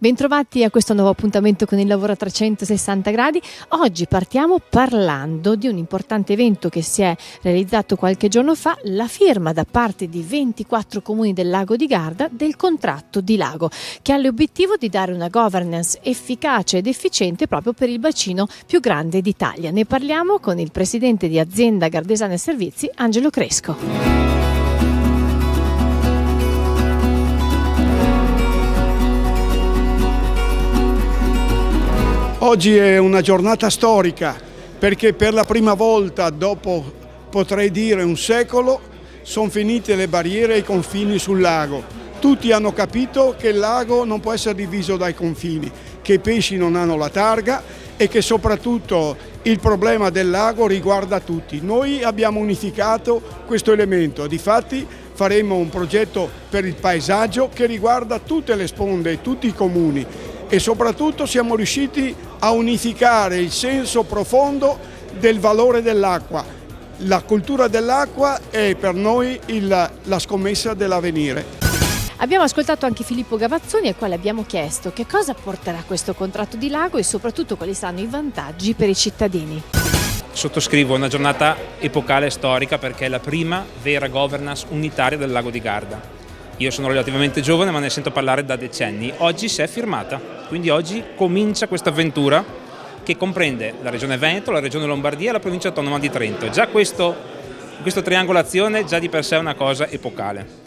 Bentrovati a questo nuovo appuntamento con il lavoro a 360 gradi. Oggi partiamo parlando di un importante evento che si è realizzato qualche giorno fa, la firma da parte di 24 comuni del Lago di Garda del contratto di lago, che ha l'obiettivo di dare una governance efficace ed efficiente proprio per il bacino più grande d'Italia. Ne parliamo con il presidente di Azienda Gardesana Servizi, Angelo Cresco. Oggi è una giornata storica perché per la prima volta dopo, potrei dire, un secolo, sono finite le barriere e i confini sul lago. Tutti hanno capito che il lago non può essere diviso dai confini, che i pesci non hanno la targa e che soprattutto il problema del lago riguarda tutti. Noi abbiamo unificato questo elemento, difatti faremo un progetto per il paesaggio che riguarda tutte le sponde, tutti i comuni. E soprattutto siamo riusciti a unificare il senso profondo del valore dell'acqua. La cultura dell'acqua è per noi la scommessa dell'avvenire. Abbiamo ascoltato anche Filippo Gavazzoni al quale abbiamo chiesto che cosa porterà questo contratto di lago e soprattutto quali saranno i vantaggi per i cittadini. Sottoscrivo una giornata epocale e storica perché è la prima vera governance unitaria del Lago di Garda. Io sono relativamente giovane ma ne sento parlare da decenni. Oggi si è firmata, quindi oggi comincia questa avventura che comprende la Regione Veneto, la Regione Lombardia e la Provincia Autonoma di Trento. Già questa triangolazione già di per sé è una cosa epocale.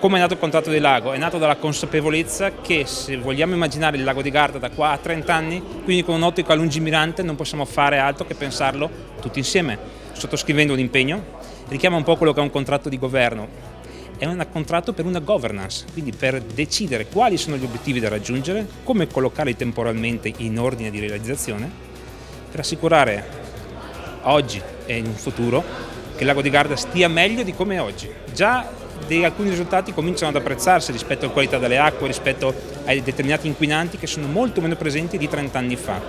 Come è nato il contratto di lago? È nato dalla consapevolezza che se vogliamo immaginare il Lago di Garda da qua a 30 anni, quindi con un'ottica lungimirante, non possiamo fare altro che pensarlo tutti insieme, sottoscrivendo un impegno. Richiama un po' quello che è un contratto di governo. È un contratto per una governance, quindi per decidere quali sono gli obiettivi da raggiungere, come collocarli temporalmente in ordine di realizzazione, per assicurare oggi e in un futuro che il Lago di Garda stia meglio di come è oggi. Già alcuni risultati cominciano ad apprezzarsi rispetto alla qualità delle acque, rispetto ai determinati inquinanti che sono molto meno presenti di 30 anni fa.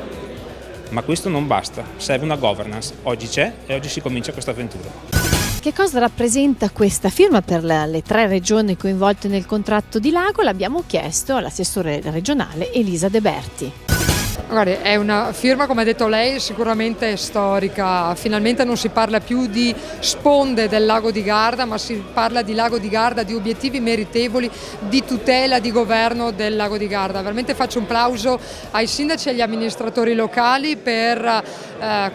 Ma questo non basta, serve una governance. Oggi c'è e oggi si comincia questa avventura. Che cosa rappresenta questa firma per le 3 regioni coinvolte nel contratto di lago? L'abbiamo chiesto all'assessore regionale Elisa De Berti. Guardi, è una firma, come ha detto lei, sicuramente storica. Finalmente non si parla più di sponde del Lago di Garda, ma si parla di Lago di Garda, di obiettivi meritevoli, di tutela, di governo del Lago di Garda. Veramente faccio un plauso ai sindaci e agli amministratori locali per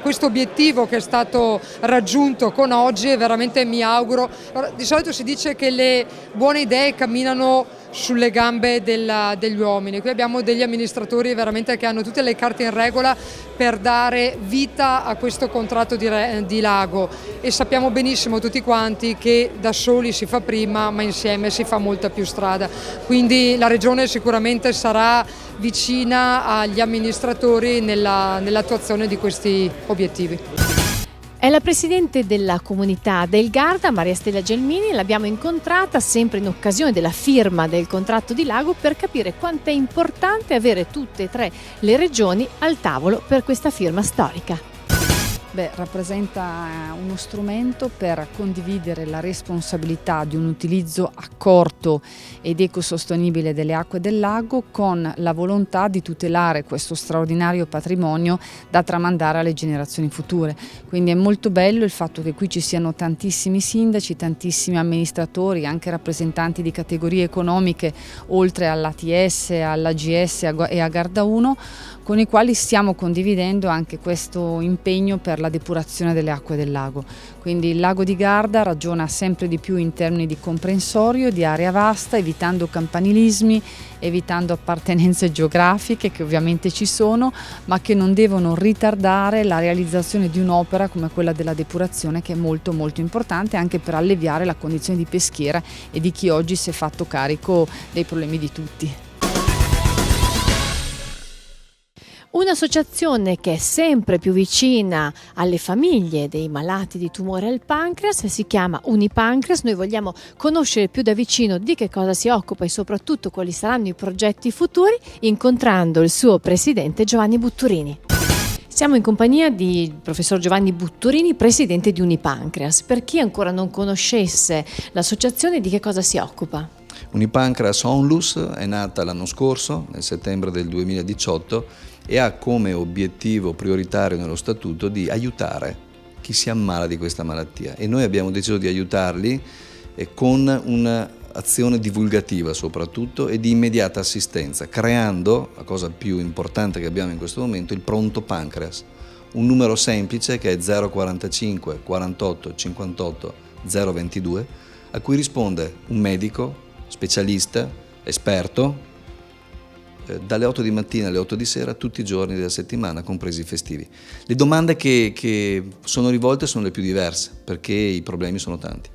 questo obiettivo che è stato raggiunto con oggi e veramente mi auguro. Di solito si dice che le buone idee camminano sulle gambe degli uomini. Qui abbiamo degli amministratori veramente che hanno tutte le carte in regola per dare vita a questo contratto di lago e sappiamo benissimo tutti quanti che da soli si fa prima ma insieme si fa molta più strada, quindi la Regione sicuramente sarà vicina agli amministratori nell'attuazione di questi obiettivi. È la presidente della comunità del Garda, Maria Stella Gelmini, l'abbiamo incontrata sempre in occasione della firma del contratto di lago per capire quanto è importante avere tutte e 3 le regioni al tavolo per questa firma storica. Rappresenta uno strumento per condividere la responsabilità di un utilizzo accorto ed ecosostenibile delle acque del lago con la volontà di tutelare questo straordinario patrimonio da tramandare alle generazioni future. Quindi è molto bello il fatto che qui ci siano tantissimi sindaci, tantissimi amministratori, anche rappresentanti di categorie economiche oltre all'ATS, all'AGS e a Garda 1, con i quali stiamo condividendo anche questo impegno per la depurazione delle acque del lago. Quindi il Lago di Garda ragiona sempre di più in termini di comprensorio, di area vasta, evitando campanilismi, evitando appartenenze geografiche che ovviamente ci sono, ma che non devono ritardare la realizzazione di un'opera come quella della depurazione, che è molto molto importante anche per alleviare la condizione di peschiera e di chi oggi si è fatto carico dei problemi di tutti. Un'associazione che è sempre più vicina alle famiglie dei malati di tumore al pancreas si chiama Unipancreas. Noi vogliamo conoscere più da vicino di che cosa si occupa e soprattutto quali saranno i progetti futuri, incontrando il suo presidente Giovanni Butturini. Siamo in compagnia di professor Giovanni Butturini, presidente di Unipancreas. Per chi ancora non conoscesse l'associazione, di che cosa si occupa? Unipancreas Onlus è nata l'anno scorso, nel settembre del 2018, e ha come obiettivo prioritario nello statuto di aiutare chi si ammala di questa malattia, e noi abbiamo deciso di aiutarli con un'azione divulgativa soprattutto e di immediata assistenza, creando, la cosa più importante che abbiamo in questo momento, il pronto pancreas, un numero semplice che è 045 48 58 022, a cui risponde un medico specialista, esperto, dalle 8 di mattina alle 8 di sera, tutti i giorni della settimana, compresi i festivi. Le domande che sono rivolte sono le più diverse, perché i problemi sono tanti.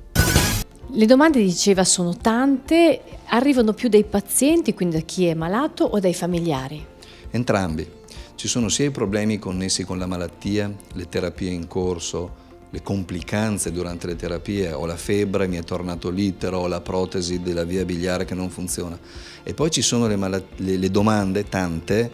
Le domande, diceva, sono tante, arrivano più dai pazienti, quindi da chi è malato, o dai familiari? Entrambi. Ci sono sia i problemi connessi con la malattia, le terapie in corso, le complicanze durante le terapie, ho la febbre, mi è tornato l'itero, ho la protesi della via biliare che non funziona. E poi ci sono le domande, tante,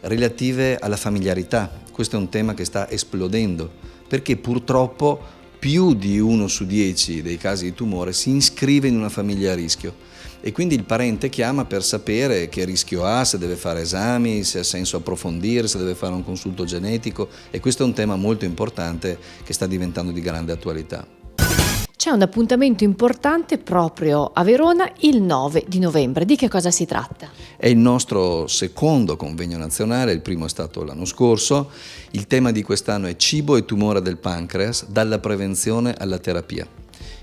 relative alla familiarità. Questo è un tema che sta esplodendo, perché purtroppo più di 1 su 10 dei casi di tumore si iscrive in una famiglia a rischio. E quindi il parente chiama per sapere che rischio ha, se deve fare esami, se ha senso approfondire, se deve fare un consulto genetico, e questo è un tema molto importante che sta diventando di grande attualità. C'è un appuntamento importante proprio a Verona il 9 di novembre. Di che cosa si tratta? È il nostro secondo convegno nazionale, il primo è stato l'anno scorso. Il tema di quest'anno è cibo e tumore del pancreas, dalla prevenzione alla terapia.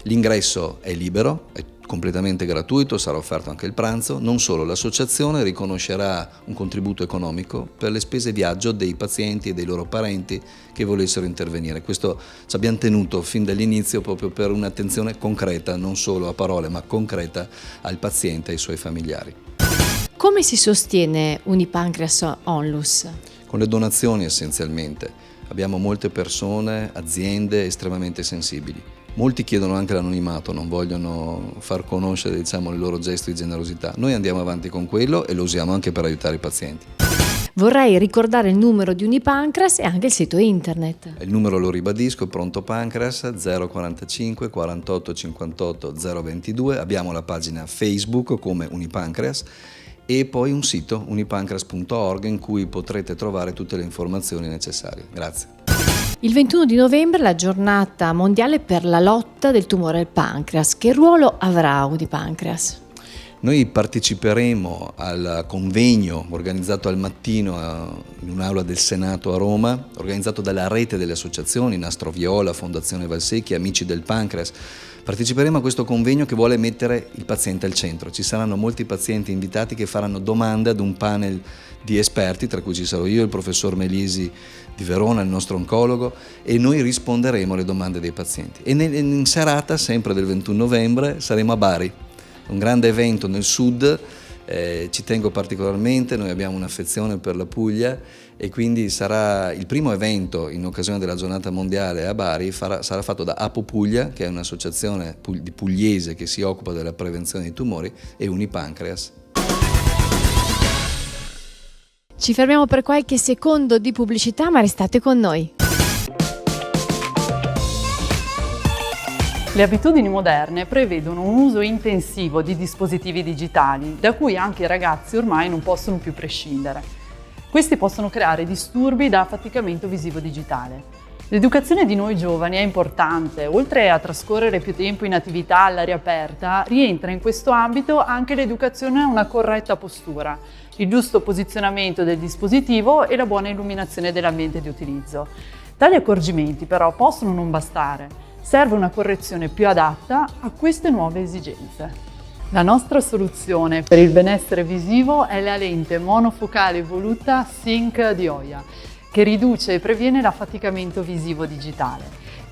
L'ingresso è libero, è completamente gratuito, sarà offerto anche il pranzo. Non solo, l'associazione riconoscerà un contributo economico per le spese viaggio dei pazienti e dei loro parenti che volessero intervenire. Questo ci abbiamo tenuto fin dall'inizio proprio per un'attenzione concreta, non solo a parole, ma concreta al paziente e ai suoi familiari. Come si sostiene Unipancreas Onlus? Con le donazioni essenzialmente. Abbiamo molte persone, aziende estremamente sensibili. Molti chiedono anche l'anonimato, non vogliono far conoscere, diciamo, il loro gesto di generosità. Noi andiamo avanti con quello e lo usiamo anche per aiutare i pazienti. Vorrei ricordare il numero di Unipancreas e anche il sito internet. Il numero lo ribadisco, pronto pancreas 045 48 58 022. Abbiamo la pagina Facebook come Unipancreas e poi un sito unipancreas.org in cui potrete trovare tutte le informazioni necessarie. Grazie. Il 21 di novembre è la giornata mondiale per la lotta del tumore al pancreas. Che ruolo avrà Unipancreas? Noi parteciperemo al convegno organizzato al mattino in un'aula del Senato a Roma, organizzato dalla rete delle associazioni, Nastro Viola, Fondazione Valsecchi, Amici del Pancreas. Parteciperemo a questo convegno che vuole mettere il paziente al centro. Ci saranno molti pazienti invitati che faranno domande ad un panel di esperti, tra cui ci sarò io, il professor Melisi di Verona, il nostro oncologo, e noi risponderemo alle domande dei pazienti. E in serata, sempre del 21 novembre, saremo a Bari, un grande evento nel sud. Ci tengo particolarmente, noi abbiamo un'affezione per la Puglia e quindi sarà il primo evento in occasione della giornata mondiale a Bari, sarà fatto da Apo Puglia, che è un'associazione di pugliese che si occupa della prevenzione dei tumori, e Unipancreas. Ci fermiamo per qualche secondo di pubblicità, ma restate con noi. Le abitudini moderne prevedono un uso intensivo di dispositivi digitali, da cui anche i ragazzi ormai non possono più prescindere. Questi possono creare disturbi da affaticamento visivo digitale. L'educazione di noi giovani è importante. Oltre a trascorrere più tempo in attività all'aria aperta, rientra in questo ambito anche l'educazione a una corretta postura, il giusto posizionamento del dispositivo e la buona illuminazione dell'ambiente di utilizzo. Tali accorgimenti però possono non bastare. Serve una correzione più adatta a queste nuove esigenze. La nostra soluzione per il benessere visivo è la lente monofocale evoluta Sync di Oya, che riduce e previene l'affaticamento visivo digitale.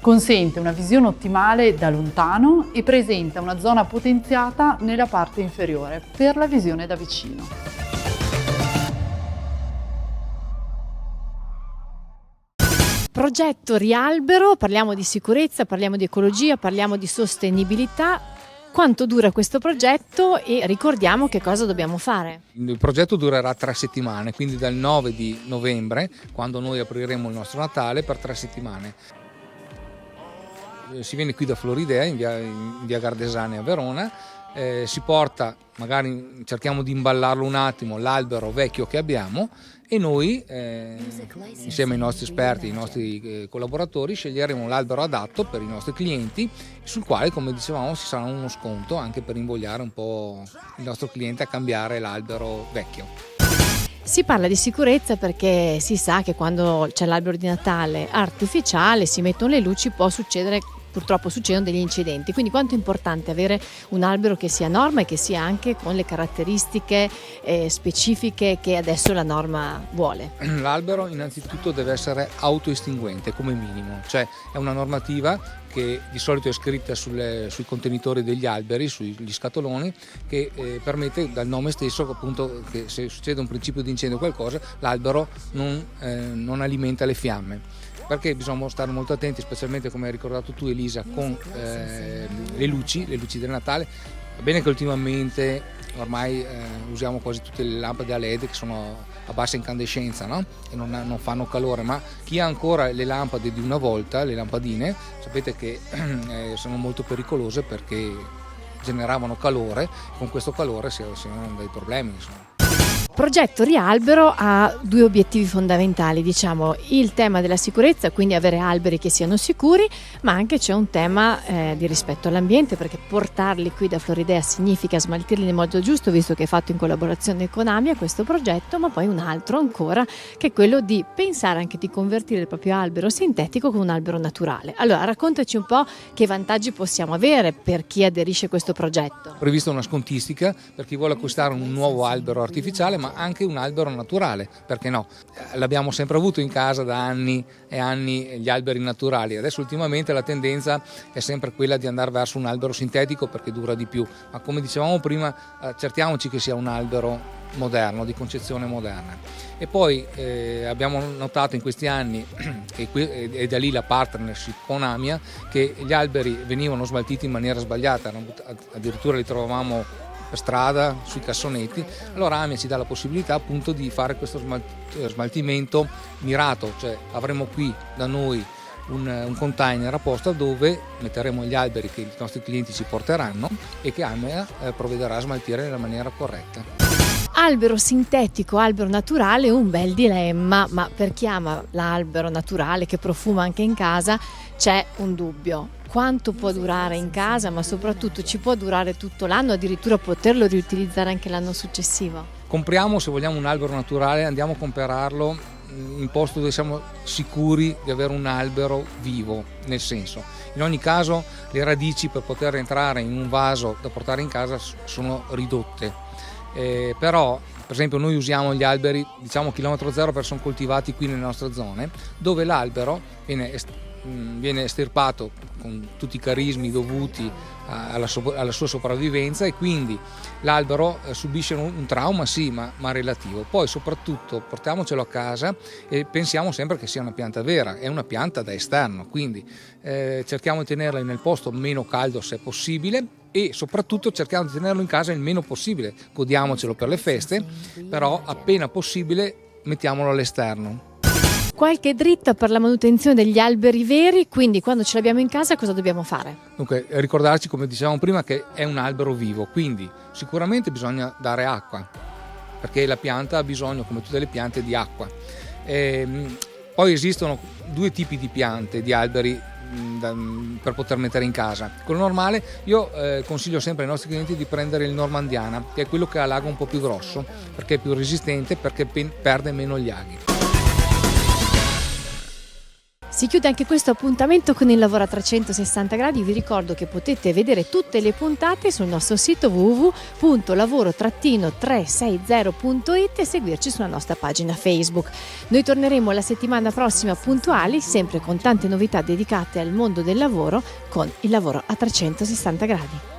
Consente una visione ottimale da lontano e presenta una zona potenziata nella parte inferiore per la visione da vicino. Progetto Rialbero, parliamo di sicurezza, parliamo di ecologia, parliamo di sostenibilità. Quanto dura questo progetto e ricordiamo che cosa dobbiamo fare? Il progetto durerà 3 settimane, quindi dal 9 di novembre, quando noi apriremo il nostro Natale, per 3 settimane. Si viene qui da Floridea, in via Gardesani a Verona, si porta, magari cerchiamo di imballarlo un attimo, l'albero vecchio che abbiamo, e noi insieme ai nostri esperti, ai nostri collaboratori, sceglieremo l'albero adatto per i nostri clienti, sul quale, come dicevamo, ci sarà uno sconto anche per invogliare un po' il nostro cliente a cambiare l'albero vecchio. Si parla di sicurezza perché si sa che quando c'è l'albero di Natale artificiale, si mettono le luci, purtroppo succedono degli incidenti, quindi quanto è importante avere un albero che sia a norma e che sia anche con le caratteristiche specifiche che adesso la norma vuole. L'albero innanzitutto deve essere autoestinguente come minimo, cioè è una normativa che di solito è scritta sui contenitori degli alberi, sugli scatoloni, che permette dal nome stesso appunto che se succede un principio di incendio o qualcosa, l'albero non alimenta le fiamme. Perché bisogna stare molto attenti, specialmente come hai ricordato tu Elisa, con le luci del Natale. Va bene che ultimamente ormai usiamo quasi tutte le lampade a LED che sono a bassa incandescenza, no? E non fanno calore, ma chi ha ancora le lampade di una volta, le lampadine, sapete che sono molto pericolose perché generavano calore, con questo calore si hanno dei problemi, insomma. Progetto Rialbero ha due obiettivi fondamentali, diciamo il tema della sicurezza, quindi avere alberi che siano sicuri, ma anche c'è un tema di rispetto all'ambiente, perché portarli qui da Floridea significa smaltirli nel modo giusto, visto che è fatto in collaborazione con AMIA questo progetto, ma poi un altro ancora che è quello di pensare anche di convertire il proprio albero sintetico con un albero naturale. Allora raccontaci un po' che vantaggi possiamo avere per chi aderisce a questo progetto. Prevista una scontistica per chi vuole acquistare un nuovo albero artificiale, ma anche un albero naturale, perché no? L'abbiamo sempre avuto in casa da anni e anni gli alberi naturali, adesso ultimamente la tendenza è sempre quella di andare verso un albero sintetico perché dura di più, ma come dicevamo prima cerchiamoci che sia un albero moderno, di concezione moderna. E poi abbiamo notato in questi anni, e da lì la partnership con AMIA, che gli alberi venivano smaltiti in maniera sbagliata, addirittura li trovavamo per strada, sui cassonetti. Allora AMIA ci dà la possibilità appunto di fare questo smaltimento mirato, cioè avremo qui da noi un container apposta dove metteremo gli alberi che i nostri clienti ci porteranno e che AMIA provvederà a smaltire nella maniera corretta. Albero sintetico, albero naturale, un bel dilemma, ma per chi ama l'albero naturale che profuma anche in casa c'è un dubbio. Quanto può durare in casa, ma soprattutto ci può durare tutto l'anno, addirittura poterlo riutilizzare anche l'anno successivo? Compriamo, se vogliamo, un albero naturale, andiamo a comprarlo in posto dove siamo sicuri di avere un albero vivo, nel senso, in ogni caso le radici per poter entrare in un vaso da portare in casa sono ridotte. Però per esempio noi usiamo gli alberi diciamo chilometro zero perché sono coltivati qui nelle nostre zone, dove l'albero viene estirpato con tutti i carismi dovuti alla sua sopravvivenza, e quindi l'albero subisce un trauma sì, ma relativo. Poi soprattutto portiamocelo a casa e pensiamo sempre che sia una pianta vera, è una pianta da esterno, quindi cerchiamo di tenerla nel posto meno caldo se possibile, e soprattutto cerchiamo di tenerlo in casa il meno possibile. Godiamocelo per le feste, però appena possibile mettiamolo all'esterno. Qualche dritta per la manutenzione degli alberi veri, quindi quando ce l'abbiamo in casa cosa dobbiamo fare? Dunque, ricordarci, come dicevamo prima, che è un albero vivo, quindi sicuramente bisogna dare acqua, perché la pianta ha bisogno, come tutte le piante, di acqua. Poi esistono due tipi di piante, di alberi per poter mettere in casa. Quello normale, io consiglio sempre ai nostri clienti di prendere il normandiana, che è quello che ha l'ago un po' più grosso, perché è più resistente, perché perde meno gli aghi. Si chiude anche questo appuntamento con il lavoro a 360 gradi. Vi ricordo che potete vedere tutte le puntate sul nostro sito www.lavoro-360.it e seguirci sulla nostra pagina Facebook. Noi torneremo la settimana prossima puntuali, sempre con tante novità dedicate al mondo del lavoro, con il lavoro a 360 gradi.